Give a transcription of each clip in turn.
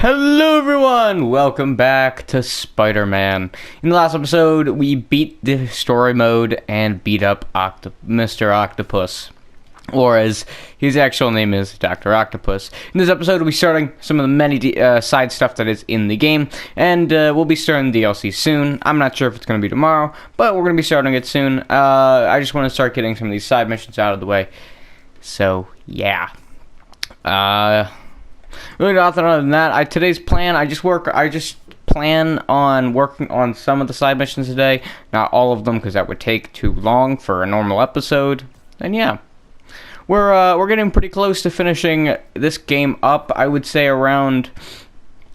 Hello everyone! Welcome back to Spider-Man. In the last episode, we beat the story mode and beat up Mr. Octopus. Or as his actual name is, Dr. Octopus. In this episode, we'll be starting some of the many side stuff that is in the game. And we'll be starting DLC soon. I'm not sure if it's going to be tomorrow, but we're going to be starting it soon. I just want to start getting some of these side missions out of the way. So, yeah. Really nothing other than that. Today's plan, I just plan on working on some of the side missions today. Not all of them, because that would take too long for a normal episode. And yeah. We're getting pretty close to finishing this game up. I would say around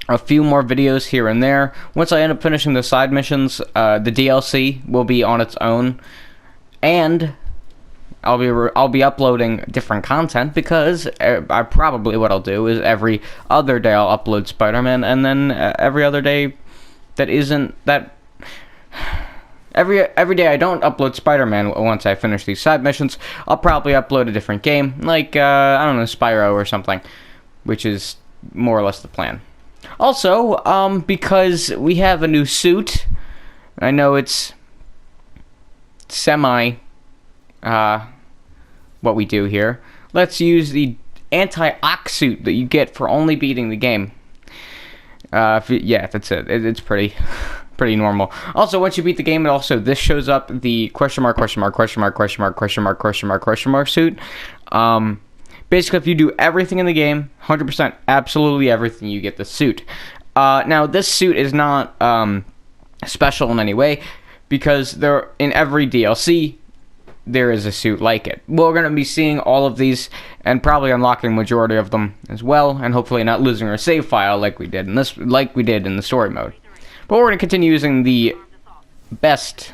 a few more videos here and there. Once I end up finishing the side missions, the DLC will be on its own. And I'll be uploading different content because what I'll do is every other day I'll upload Spider-Man, and then every other day that isn't that. Every day I don't upload Spider-Man once I finish these side missions, I'll probably upload a different game, like, I don't know, Spyro or something, which is more or less the plan. Also, because we have a new suit, I know it's what we do here. Let's use the anti-ox suit that you get for only beating the game. Yeah, that's it. It's pretty normal. Also, once you beat the game, this shows up the question mark suit. Basically, if you do everything in the game, 100%, absolutely everything, you get the suit. Now, this suit is not special in any way, because in every DLC, there is a suit like it. We're going to be seeing all of these, and probably unlocking majority of them as well, and hopefully not losing our save file like we did in the story mode. But we're going to continue using the best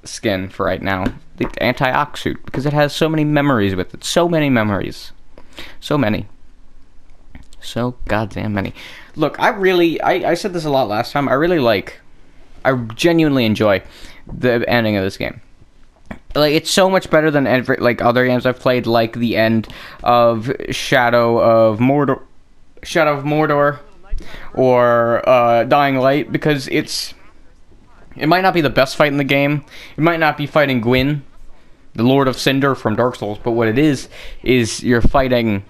skin for right now, the anti-ox suit, because it has so many memories with it. So many memories. So many. So goddamn many. Look, I said this a lot last time, I genuinely enjoy the ending of this game. Like, it's so much better than other games I've played, like the end of Shadow of Mordor, or Dying Light, because it might not be the best fight in the game. It might not be fighting Gwyn, the Lord of Cinder from Dark Souls, but what it is you're fighting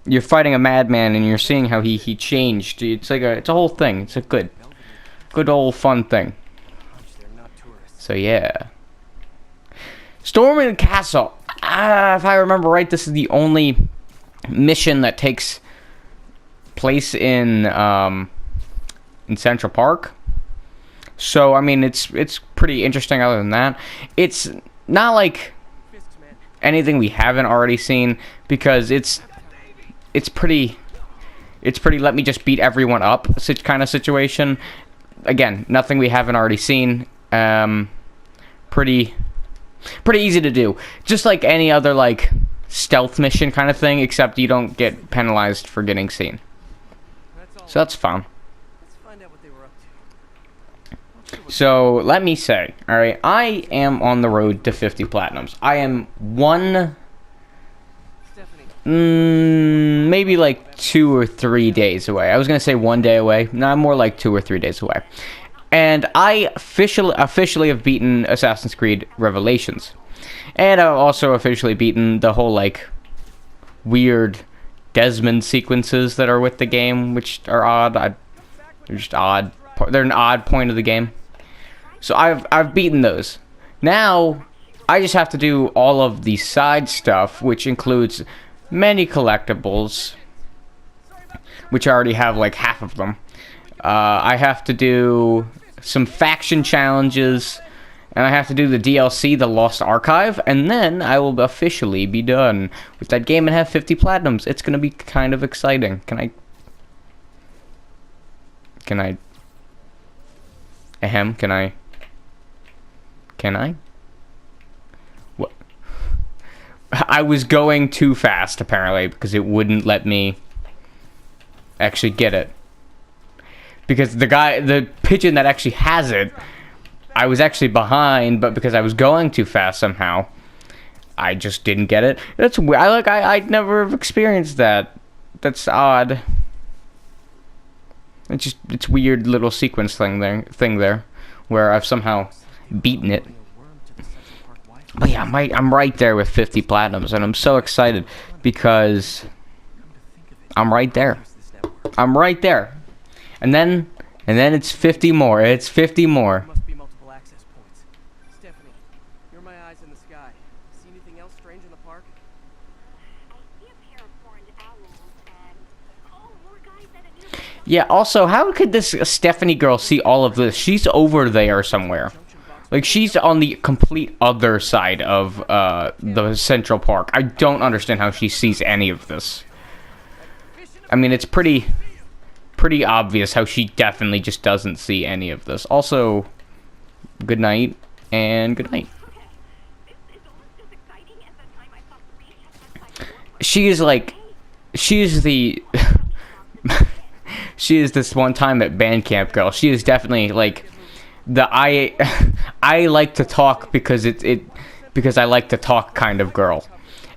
a madman, and you're seeing how he changed. It's a whole thing. It's a good old fun thing. So yeah. Storming the castle. If I remember right, this is the only mission that takes place in Central Park. So I mean, it's pretty interesting. Other than that, it's not like anything we haven't already seen, because it's pretty let me just beat everyone up kind of situation. Again, nothing we haven't already seen. Pretty easy to do. Just like any other, like, stealth mission kind of thing, except you don't get penalized for getting seen. So that's fun. So, let me say, alright, I am on the road to 50 platinums. I am maybe like 2 or 3 days away. I was going to say 1 day away. No, I'm more like 2 or 3 days away. And I officially have beaten Assassin's Creed Revelations. And I've also officially beaten the whole, like, weird Desmond sequences that are with the game, which are odd. They're just odd. They're an odd point of the game. So I've beaten those. Now, I just have to do all of the side stuff, which includes many collectibles, which I already have like half of them. I have to do some faction challenges, and I have to do the DLC, The Lost Archive, and then I will officially be done with that game and have 50 platinums. It's gonna be kind of exciting. Can I? What? I was going too fast, apparently, because it wouldn't let me actually get it. Because the pigeon that actually has it, I was actually behind, but because I was going too fast somehow, I just didn't get it. That's weird. I'd never have experienced that. That's odd. It's weird little sequence thing there, where I've somehow beaten it. But yeah, I'm right there with 50 platinums, and I'm so excited because I'm right there. I'm right there, and then it's 50 more. It's 50 more. Must be multiple access points. Stephanie, you're my eyes in the sky. See anything else strange in the park? Yeah, also, how could this Stephanie girl see all of this? She's over there somewhere. Like, she's on the complete other side of the Central Park. I don't understand how she sees any of this. I mean, it's pretty obvious how she definitely just doesn't see any of this. Also, good night, and good night. She is like... She is the... She is this one time at band camp girl. She is definitely like the I like to talk because because I like to talk kind of girl.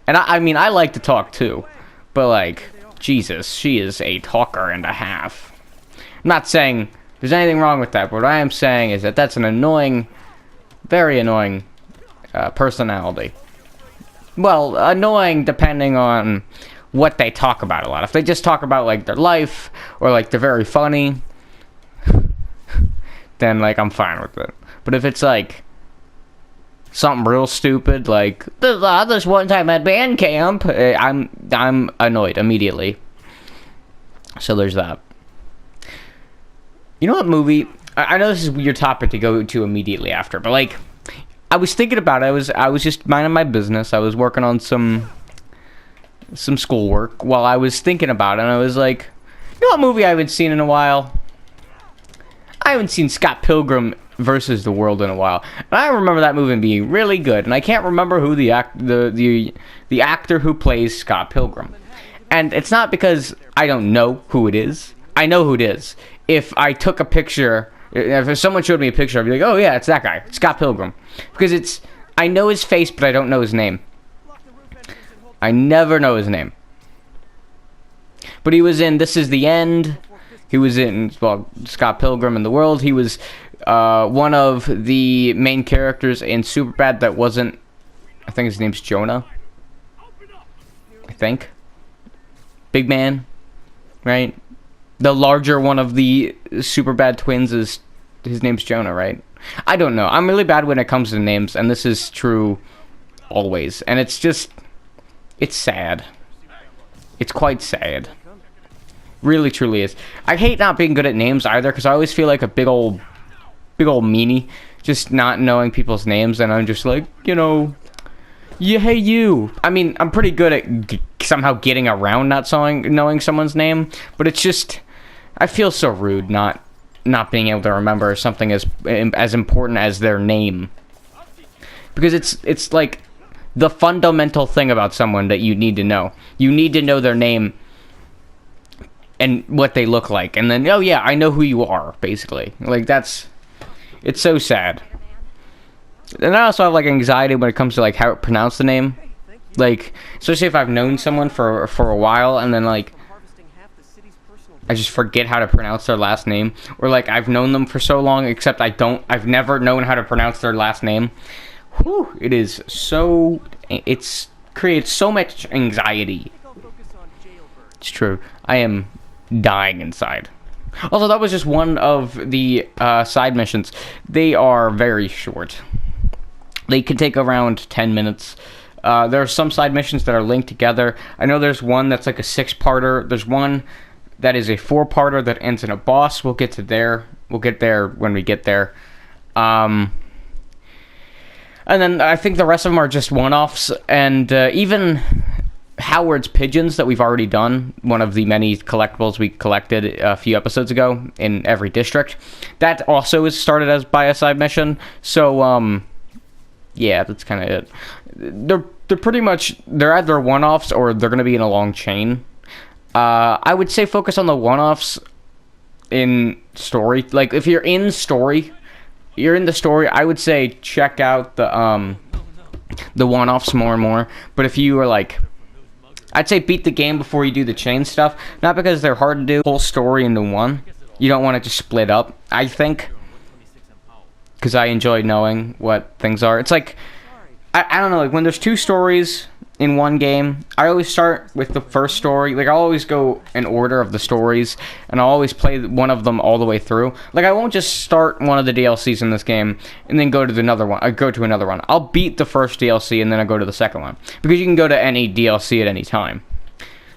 And I mean I like to talk too. But like Jesus, she is a talker and a half. I'm not saying there's anything wrong with that, but what I am saying is that that's an annoying, very annoying personality. Well, annoying depending on what they talk about a lot. If they just talk about like their life or like they're very funny, then like I'm fine with it. But if it's like something real stupid, like this one time at band camp, I'm annoyed immediately. So there's that. You know what movie? I know this is your topic to go to immediately after, but like I was thinking about it. I was just minding my business. I was working on some schoolwork while I was thinking about it, and I was like, you know what movie I haven't seen in a while? I haven't seen Scott Pilgrim versus the World in a while. And I remember that movie being really good, and I can't remember who the actor who plays Scott Pilgrim. And it's not because I don't know who it is. I know who it is. If I took a picture, if someone showed me a picture, I'd be like, oh yeah, it's that guy, Scott Pilgrim. Because I know his face, but I don't know his name. I never know his name. But he was in This Is the End. He was in, well, Scott Pilgrim in the World. He was one of the main characters in Superbad that wasn't... I think his name's Jonah. I think. Big man. Right? The larger one of the Superbad twins is... His name's Jonah, right? I don't know. I'm really bad when it comes to names, and this is true always. And it's just... It's sad. It's quite sad. Really, truly is. I hate not being good at names either, because I always feel like a big old meanie, just not knowing people's names, and I'm just like, you know, yeah, hey you. I mean, I'm pretty good at somehow getting around not knowing someone's name, but it's just, I feel so rude not being able to remember something as important as their name, because it's like the fundamental thing about someone that you need to know. You need to know their name and what they look like, and then, oh yeah, I know who you are, basically. Like, it's so sad. And I also have, like, anxiety when it comes to, like, how to pronounce the name. Like, especially if I've known someone for a while, and then, like, I just forget how to pronounce their last name. Or, like, I've known them for so long, except I've never known how to pronounce their last name. Whew, it creates so much anxiety. It's true. I am dying inside. Also, that was just one of the side missions. They are very short. They can take around 10 minutes. There are some side missions that are linked together. I know there's one that's like a 6-parter. There's one that is a 4-parter that ends in a boss. We'll get there when we get there. And then I think the rest of them are just one-offs, and even Howard's Pigeons that we've already done, one of the many collectibles we collected a few episodes ago in every district, that also is started as by a side mission. So, yeah, that's kind of it. They're pretty much, they're either one-offs or they're going to be in a long chain. I would say focus on the one-offs in story. Like, if you're in the story, I would say check out the the one-offs more and more. But if you are like, I'd say beat the game before you do the chain stuff. Not because they're hard to do, whole story into one. You don't want it to split up, I think. Because I enjoy knowing what things are. It's like, I don't know, like when there's two stories in one game, I always start with the first story. Like, I'll always go in order of the stories, and I'll always play one of them all the way through. Like, I won't just start one of the DLCs in this game and then go to another one. I go to another one. I'll beat the first DLC and then I go to the second one, because you can go to any DLC at any time.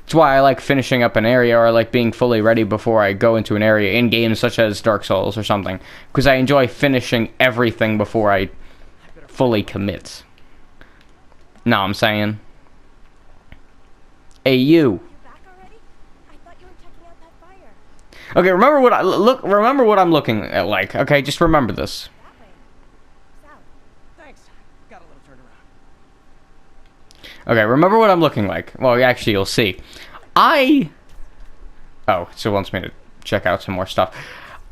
That's why I like finishing up an area, or I like being fully ready before I go into an area in games such as Dark Souls or something, because I enjoy finishing everything before I fully commit. Know what I'm saying? Hey, you. Back already? I thought you were checking out that fire. Okay, remember what remember what I'm looking at like. Okay, just remember this. That way. South. Thanks. Got a little turned around. Okay, remember what I'm looking like. Well, actually, you'll see. Oh, so it wants me to check out some more stuff.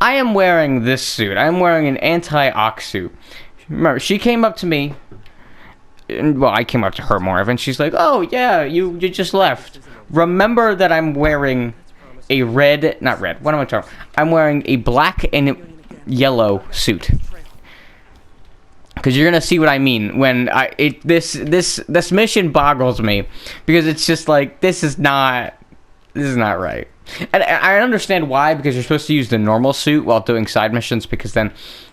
I am wearing this suit. I am wearing an anti-ox suit. Remember, she came up to me. Well, I came up to her more, and she's like, "Oh yeah, you just left." Remember that I'm wearing a not red. What am I talking? I'm wearing a black and yellow suit. Because you're gonna see what I mean when this mission boggles me, because it's just like this is not right. And I understand why, because you're supposed to use the normal suit while doing side missions, because then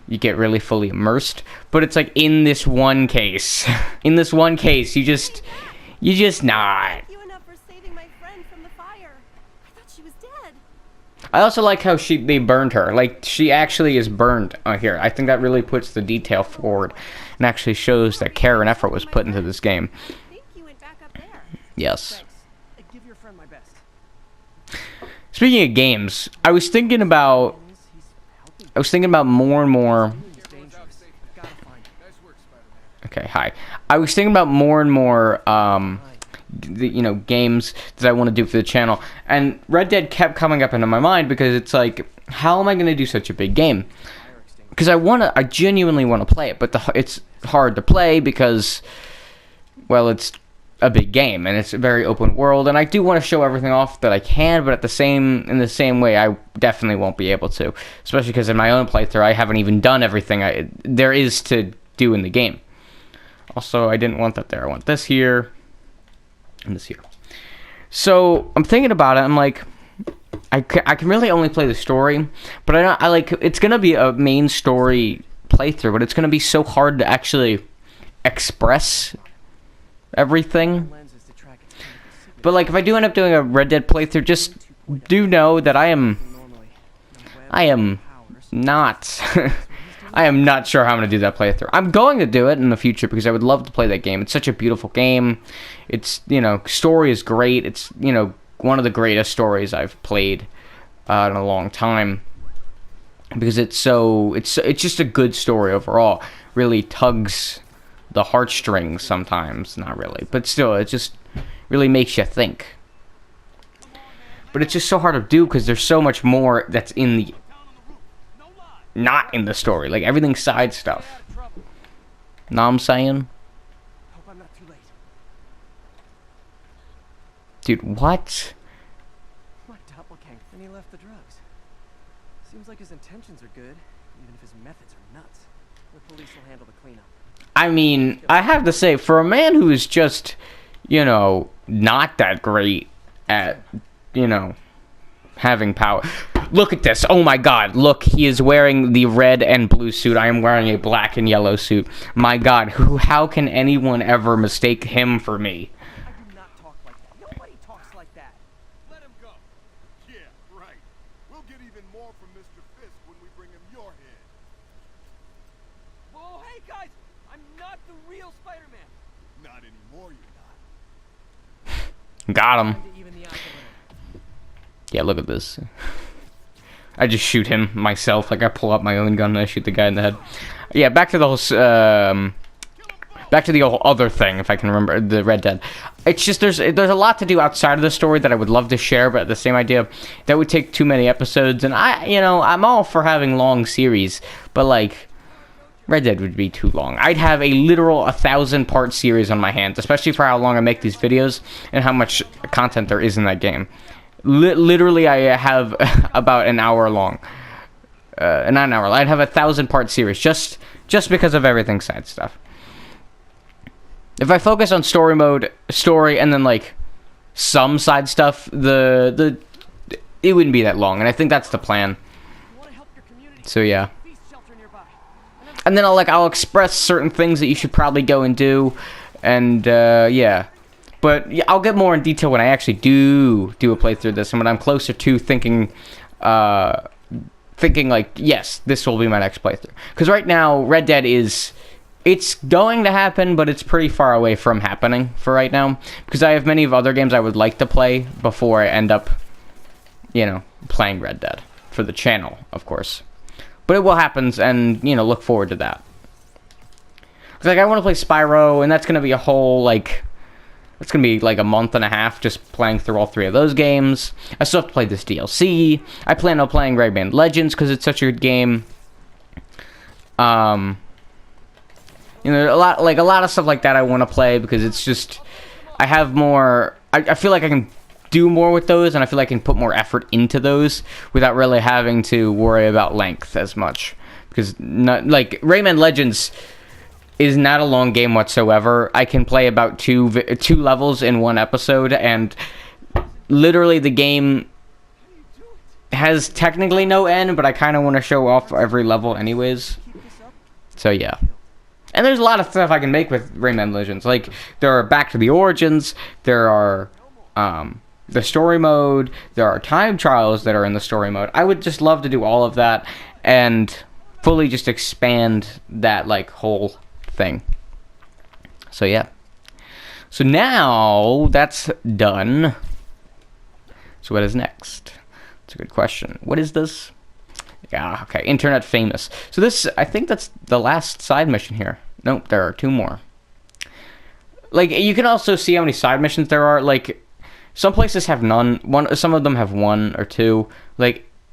you get really fully immersed. But it's like in this one case, you just not. Thank you enough for saving my friend from the fire. I thought she was dead. I also like how they burned her. Like, she actually is burned here. I think that really puts the detail forward and actually shows that care and effort was put into this game. I think you went back up there. Yes. Thanks. Give your friend my best. Speaking of games, I was thinking about more and more. He's dangerous. Gotta find him. Nice work, Spider-Man. Okay, hi. I was thinking about more and more, games that I want to do for the channel, and Red Dead kept coming up into my mind, because it's like, how am I going to do such a big game? Because I genuinely want to play it, but it's hard to play because, well, it's a big game and it's a very open world, and I do want to show everything off that I can, but in the same way, I definitely won't be able to, especially because in my own playthrough, I haven't even done everything there is to do in the game. Also, I didn't want that there. I want this here and this here. So I'm thinking about it. I'm like, I can really only play the story, but I like, it's gonna be a main story playthrough, but it's gonna be so hard to actually express everything. But like, if I do end up doing a Red Dead playthrough, just do know that I am not I am not sure how I'm going to do that playthrough. I'm going to do it in the future because I would love to play that game. It's such a beautiful game. It's, story is great. It's, one of the greatest stories I've played in a long time, because it's just a good story overall. Really tugs the heartstrings sometimes. Not really, but still, it just really makes you think. But it's just so hard to do because there's so much more that's not in the story. Like, everything's side stuff. Know what I'm saying? Hope I'm not too late. Dude, what? My doppelganger. And he left the drugs. Seems like his intentions are good, even if his methods are nuts. The police will handle the cleanup. I mean, I have to say, for a man who is just, not that great at, having power. Look at this. Oh my god. Look, he is wearing the red and blue suit. I am wearing a black and yellow suit. My god, how can anyone ever mistake him for me? I do not talk like that. Nobody talks like that. Let him go. Yeah, right. We'll get even more from Mr. Fisk when we bring him your head. Whoa, hey guys! I'm not the real Spider-Man. Not anymore, you're not. Got him. Time to even the odds a little. Yeah, look at this. I just shoot him myself. Like, I pull out my own gun and I shoot the guy in the head. Yeah, back to the whole, back to the whole other thing, if I can remember, the Red Dead. It's just, there's a lot to do outside of the story that I would love to share, but the same idea, that would take too many episodes, and I'm all for having long series, but like, Red Dead would be too long. I'd have a literal 1,000-part series on my hands, especially for how long I make these videos and how much content there is in that game. Literally, I have about an hour long. Not an hour. I'd have a 1,000-part series just because of everything side stuff. If I focus on story mode, and then like some side stuff, it wouldn't be that long, and I think that's the plan. So yeah. And then I'll express certain things that you should probably go and do, and yeah. But yeah, I'll get more in detail when I actually do a playthrough of this, and when I'm closer to thinking like, yes, this will be my next playthrough. Because right now, Red Dead it's going to happen, but it's pretty far away from happening for right now. Because I have many of other games I would like to play before I end up, playing Red Dead for the channel, of course. But it will happen, and, look forward to that. Like, I want to play Spyro, and that's going to be a whole, it's going to be, a month and a half just playing through all 3 of those games. I still have to play this DLC. I plan on playing Rayman Legends, because it's such a good game. A lot of stuff like that I want to play, because it's just, I have more, I feel like I can do more with those, and I feel like I can put more effort into those without really having to worry about length as much. Because, Rayman Legends is not a long game whatsoever. I can play about two levels in one episode, and literally the game has technically no end, but I kind of want to show off every level anyways. So, yeah. And there's a lot of stuff I can make with Rayman Legends. Like, there are Back to the Origins, there are, the story mode, there are time trials that are in the story mode. I would just love to do all of that, and fully just expand that, whole thing. So, yeah. So now, that's done. So what is next? That's a good question. What is this? Yeah, okay, Internet Famous. So this, I think that's the last side mission here. Nope, there are 2 more. You can also see how many side missions there are. Some places have none. Some of them have 1 or 2.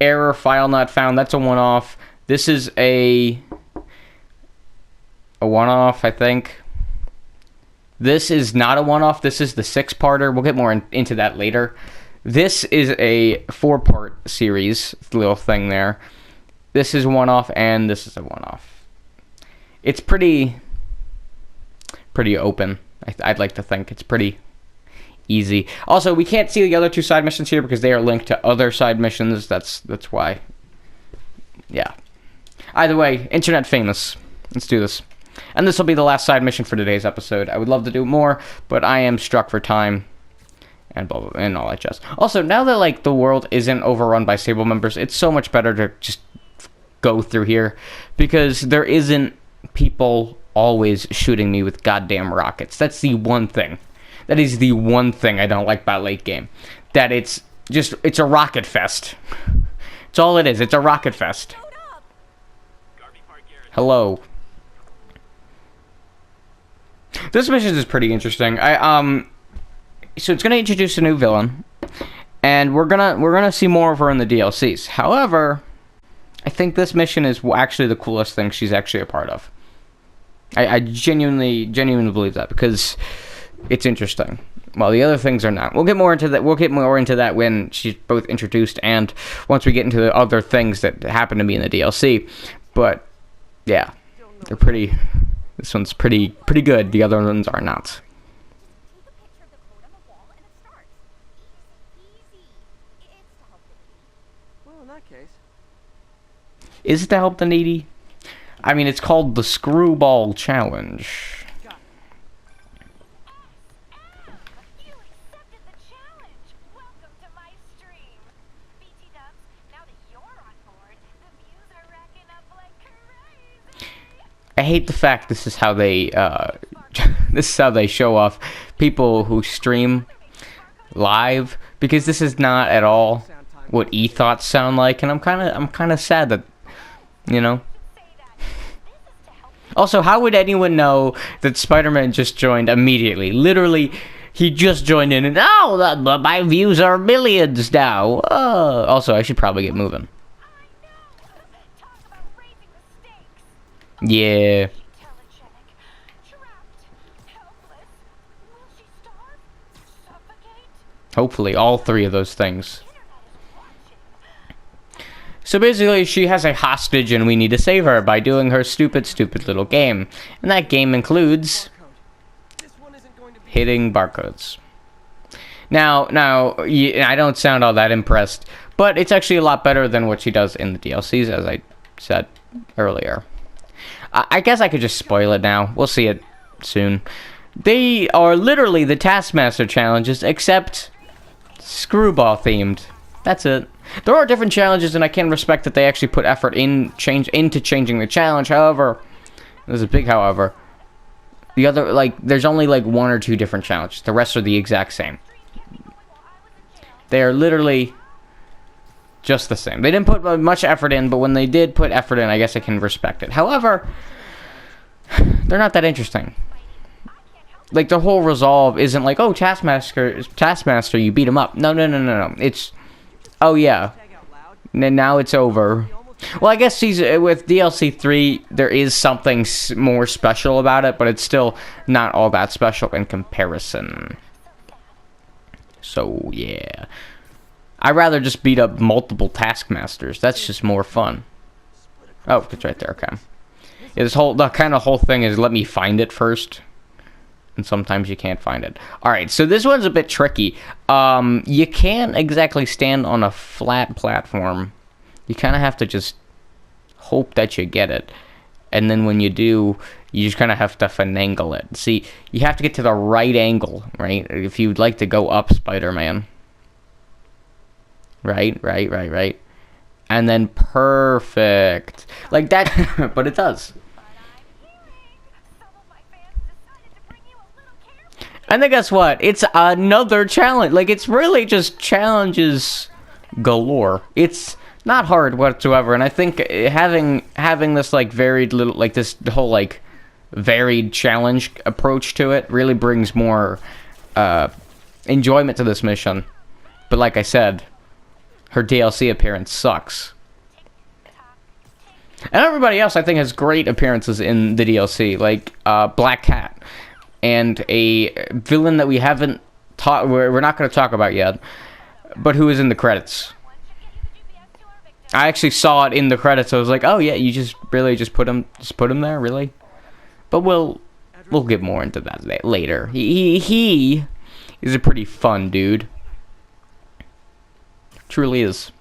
Error, file not found, that's a one-off. This is a one-off, I think. This is not a one-off. This is the 6-parter. We'll get more into that later. This is a 4-part series, little thing there. This is one-off, and this is a one-off. It's pretty open. I'd like to think it's pretty easy. Also, we can't see the other 2 side missions here because they are linked to other side missions. That's why. Yeah. Either way, Internet Famous. Let's do this. And this will be the last side mission for today's episode. I would love to do more, but I am struck for time. And blah, blah, blah, and all that jazz. Also, now that, the world isn't overrun by Sable members, it's so much better to just go through here. Because there isn't people always shooting me with goddamn rockets. That's the one thing. That is the one thing I don't like about late game. That it's a rocket fest. It's all it is. It's a rocket fest. Hello. This mission is pretty interesting. So it's gonna introduce a new villain, and we're gonna see more of her in the DLCs. However, I think this mission is actually the coolest thing she's actually a part of. I genuinely believe that, because it's interesting. Well, the other things are not. We'll get more into that. We'll get more into that when she's both introduced and once we get into the other things that happen to be in the DLC. But yeah, they're pretty. This one's pretty good. The other ones are not. Well, in that case. Is it to help the needy? I mean, it's called the Screwball Challenge. I hate the fact this is how they show off people who stream live, because this is not at all what e-thoughts sound like, and I'm kind of sad that, Also, how would anyone know that Spider-Man just joined immediately? Literally, he just joined in, and my views are millions now. Also, I should probably get moving. Yeah. telegenic, trapped, helpless. Will she starve? Suffocate? Hopefully, all three of those things. Internet is watching. So basically, she has a hostage and we need to save her by doing her stupid little game. And that game includes Barcode. This one isn't going to be hitting barcodes. Now, I don't sound all that impressed, but it's actually a lot better than what she does in the DLCs, as I said earlier. I guess I could just spoil it now. We'll see it soon. They are literally the Taskmaster challenges, except screwball themed. That's it. There are different challenges, and I can respect that they actually put effort into changing the challenge. However, there's a big however. The other, like, there's only like one or two different challenges. The rest are the exact same. They are literally just the same. They didn't put much effort in, but when they did put effort in, I guess I can respect it. However, they're not that interesting. Like, the whole resolve isn't like, oh, Taskmaster, you beat him up. No. It's, oh yeah, tag out loud. and now it's over. Well, I guess with DLC 3, there is something more special about it, but it's still not all that special in comparison. So, yeah. I'd rather just beat up multiple Taskmasters. That's just more fun. Oh, it's right there, okay. Yeah, the kind of whole thing is let me find it first. And sometimes you can't find it. Alright, so this one's a bit tricky. You can't exactly stand on a flat platform. You kind of have to just hope that you get it. And then when you do, you just kind of have to finagle it. See, you have to get to the right angle, right? If you'd like to go up Spider-Man. Right. And then perfect. Like that, but it does. And then guess what? It's another challenge. Like, it's really just challenges galore. It's not hard whatsoever, and I think having this like varied little, like this whole like varied challenge approach to it really brings more enjoyment to this mission. But like I said, her DLC appearance sucks. And everybody else I think has great appearances in the DLC, like Black Cat and a villain that we haven't we're not going to talk about yet, but who is in the credits. I actually saw it in the credits. So I was like, "Oh yeah, you just put him there, really?" But we'll get more into that later. He is a pretty fun dude. Truly is.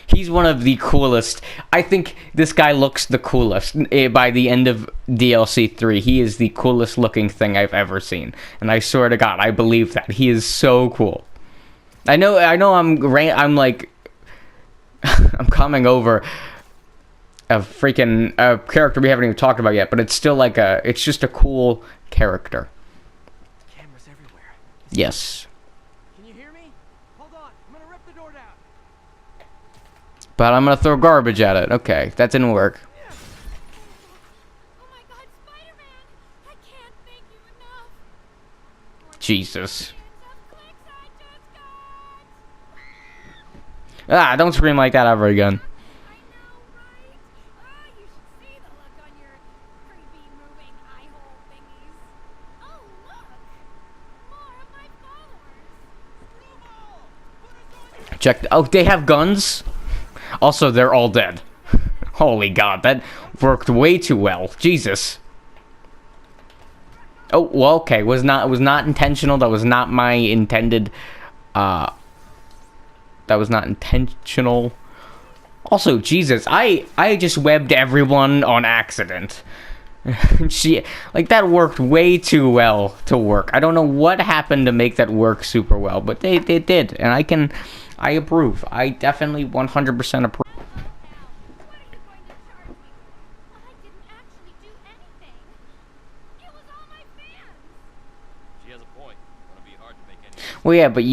He's one of the coolest. I think this guy looks the coolest. By the end of DLC 3, he is the coolest looking thing I've ever seen. And I swear to God, I believe that. He is so cool. I know I'm like I'm coming over a character we haven't even talked about yet, but it's still like it's just a cool character. Cameras everywhere. Yes. Can you hear me? Hold on. I'm gonna rip the door down. But I'm gonna throw garbage at it. Okay, that didn't work. Oh my God, Spider-Man! I can't thank you enough. Jesus. Millions of clicks I just got. Don't scream like that ever again. I know, right? You should see the look on your creepy moving eye hole thingies. Oh, look! More of my followers. Check. Oh, they have guns? Also, they're all dead. Holy God, that worked way too well. Jesus. Oh, well, okay. It was not intentional. That was not my intended. That was not intentional. Also, Jesus, I just webbed everyone on accident. That worked way too well to work. I don't know what happened to make that work super well, but they did, and I approve. I definitely 100% approve. What are you going to charge me? I didn't actually do anything. It was all my fans. She has a point. It'll be hard to make any. Well, yeah, but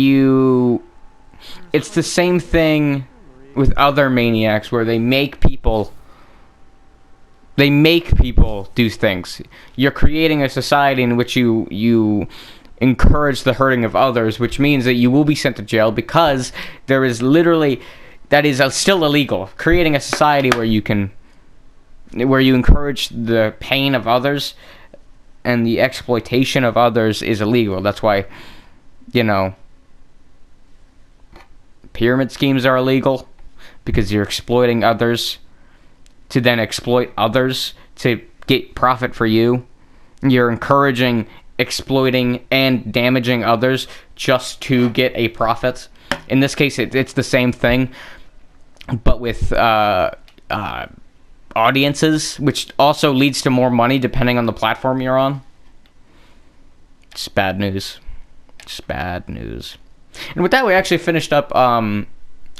it's the same thing with other maniacs where they make people do things. You're creating a society in which you encourage the hurting of others, which means that you will be sent to jail because that is still illegal. Creating a society where you can where you encourage the pain of others and the exploitation of others is illegal. That's why, you know, pyramid schemes are illegal, because you're exploiting others to then exploit others to get profit for you. You're encouraging exploiting and damaging others just to get a profit. In this case, it's the same thing, but with audiences, which also leads to more money depending on the platform you're on. It's bad news. It's bad news. And with that, we actually finished up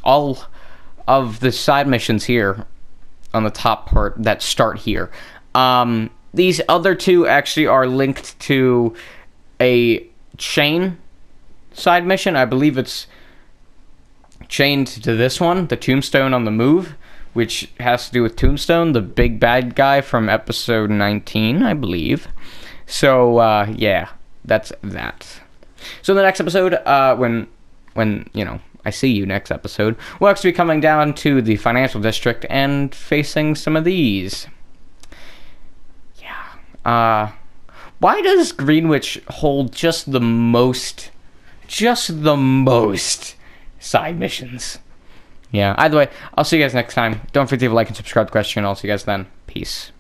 all of the side missions here on the top part that start here. These other two actually are linked to a chain side mission. I believe it's chained to this one, the Tombstone on the Move, which has to do with Tombstone, the big bad guy from episode 19, I believe. So, yeah, that's that. So in the next episode, when you know, I see you next episode, we'll actually be coming down to the financial district and facing some of these. Yeah. Why does Greenwich hold just the most side missions? Yeah, either way, I'll see you guys next time. Don't forget to leave a like and subscribe to the channel. I'll see you guys then. Peace.